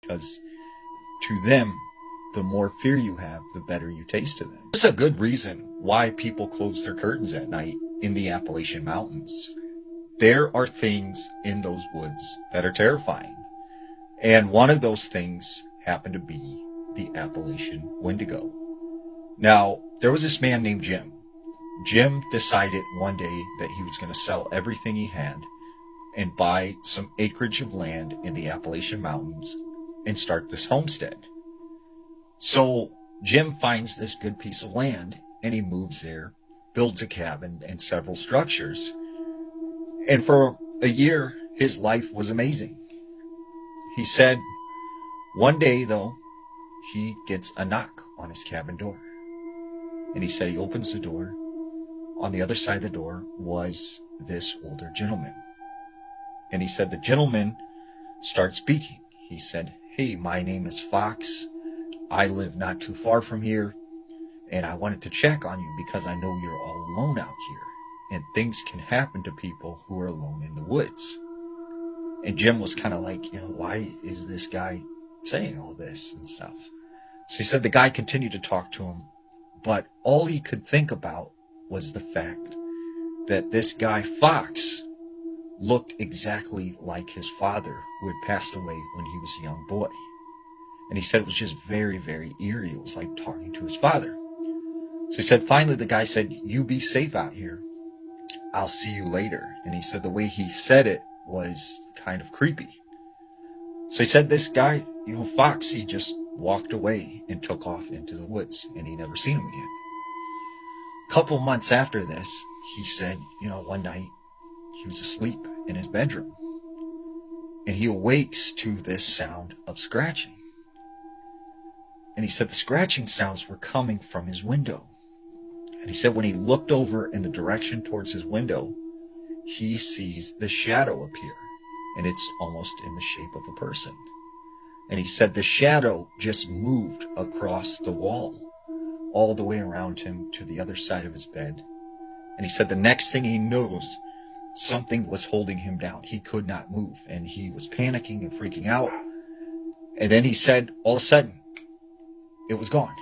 because to them, the more fear you have, the better you taste to them. There's a good reason why people close their curtains at night in the Appalachian Mountains. There are things in those woods that are terrifying. And one of those things happened to be the Appalachian Wendigo. Now, there was this man named Jim. Jim decided one day that he was going to sell everything he had and buy some acreage of land in the Appalachian Mountains and start this homestead. So Jim finds this good piece of land and he moves there, builds a cabin and several structures. And for a year, his life was amazing. He said one day, though, he gets a knock on his cabin door. And he said he opens the door. On the other side of the door was this older gentleman. And he said the gentleman started speaking. He said, "Hey, my name is Fox. I live not too far from here. And I wanted to check on you because I know you're all alone out here. And things can happen to people who are alone in the woods." And Jim was kind of like, why is this guy saying all this and stuff? So he said the guy continued to talk to him, but all he could think about was the fact that this guy, Fox, looked exactly like his father, who had passed away when he was a young boy. And he said it was just very, very eerie. It was like talking to his father. So he said, finally, the guy said, "You be safe out here. I'll see you later." And he said the way he said it was kind of creepy. So he said this guy, Fox, he just walked away and took off into the woods, and he never seen him again. A couple months after this, he said, one night he was asleep in his bedroom, and he awakes to this sound of scratching. And he said the scratching sounds were coming from his window. And he said when he looked over in the direction towards his window, he sees the shadow appear, and it's almost in the shape of a person. And he said the shadow just moved across the wall, all the way around him to the other side of his bed. And he said the next thing he knows, something was holding him down. He could not move, and he was panicking and freaking out. And then he said, all of a sudden, it was gone.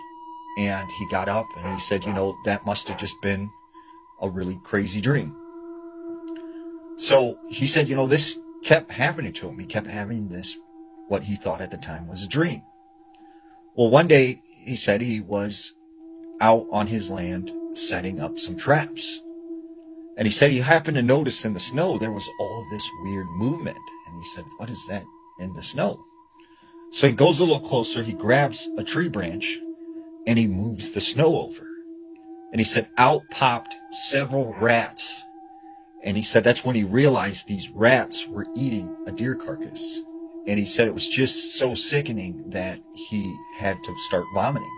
And he got up and he said, that must have just been a really crazy dream. So he said, this kept happening to him. He kept having this, what he thought at the time was a dream. Well, one day he said he was out on his land setting up some traps. And he said he happened to notice in the snow there was all of this weird movement. And he said, "What is that in the snow?" So he goes a little closer, he grabs a tree branch, and he moves the snow over. And he said out popped several rats. And he said that's when he realized these rats were eating a deer carcass. And he said it was just so sickening that he had to start vomiting.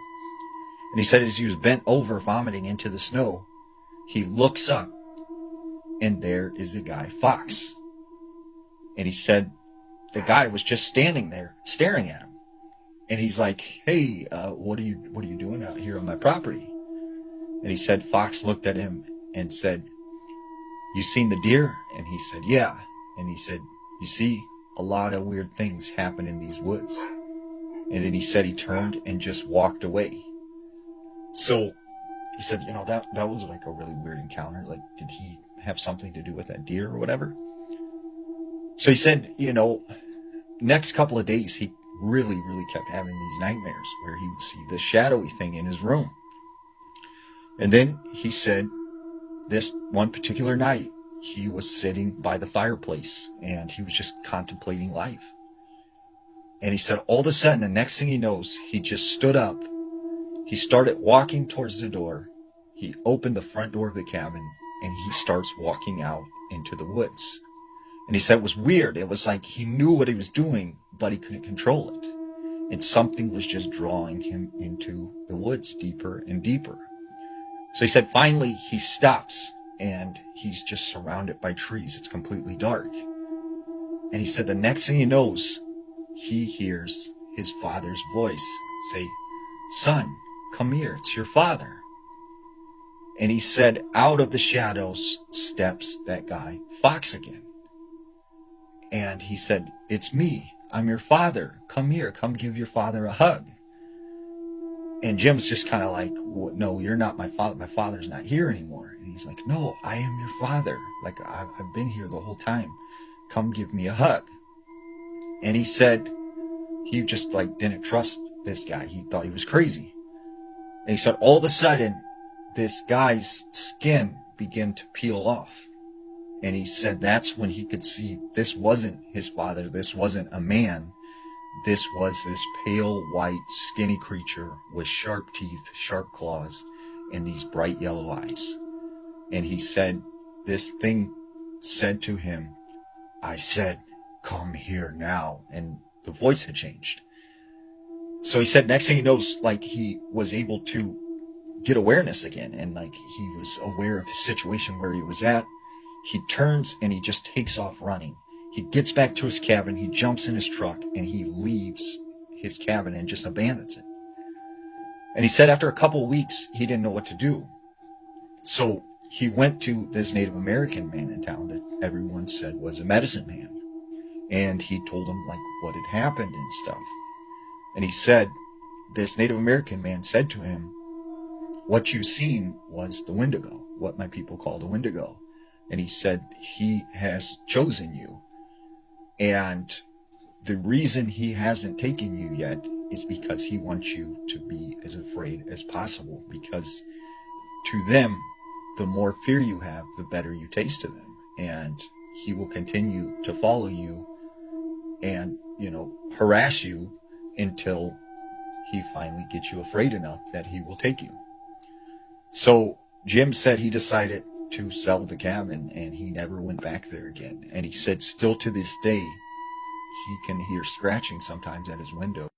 And he said as he was bent over vomiting into the snow, he looks up, and there is the guy, Fox. And he said the guy was just standing there staring at him. And he's like, "Hey, what are you doing out here on my property?" And he said Fox looked at him and said, "You seen the deer?" And he said, "Yeah." And he said, "You see, a lot of weird things happen in these woods." And then he said he turned and just walked away. So he said, that was like a really weird encounter. Like, did he have something to do with that deer or whatever? So he said, next couple of days, he really, really kept having these nightmares where he would see this shadowy thing in his room. And then he said this one particular night, he was sitting by the fireplace and he was just contemplating life. And he said all of a sudden, the next thing he knows, he just stood up. He started walking towards the door. He opened the front door of the cabin and he starts walking out into the woods. And he said it was weird. It was like he knew what he was doing, but he couldn't control it. And something was just drawing him into the woods deeper and deeper. So he said finally he stops and he's just surrounded by trees. It's completely dark. And he said the next thing he knows, he hears his father's voice say, "Son, come here, it's your father." And he said out of the shadows steps that guy, Fox, again. And he said, "It's me. I'm your father. Come here. Come give your father a hug. And Jim's just kind of like, no, you're not my father. My father's not here anymore. And he's like, no, I am your father. Like, I've been here the whole time. Come give me a hug. And he said he just like didn't trust this guy. He thought he was crazy. And he said all of a sudden, this guy's skin began to peel off. And he said that's when he could see this wasn't his father. This wasn't a man. This was this pale, white, skinny creature with sharp teeth, sharp claws, and these bright yellow eyes. And he said, this thing said to him, I said, come here now. And the voice had changed. So he said, next thing he knows, like he was able to get awareness again. And like he was aware of his situation where he was at. He turns and he just takes off running. He gets back to his cabin, he jumps in his truck, and he leaves his cabin and just abandons it. And he said after a couple of weeks, he didn't know what to do. So he went to this Native American man in town that everyone said was a medicine man. And he told him like what had happened and stuff. And he said, this Native American man said to him, what you seen was the Wendigo, what my people call the Wendigo. And he said, he has chosen you. And the reason he hasn't taken you yet is because he wants you to be as afraid as possible. Because to them, the more fear you have, the better you taste to them. And he will continue to follow you and, harass you until he finally gets you afraid enough that he will take you. So Jim said he decided to sell the cabin and he never went back there again. And he said still to this day, he can hear scratching sometimes at his window.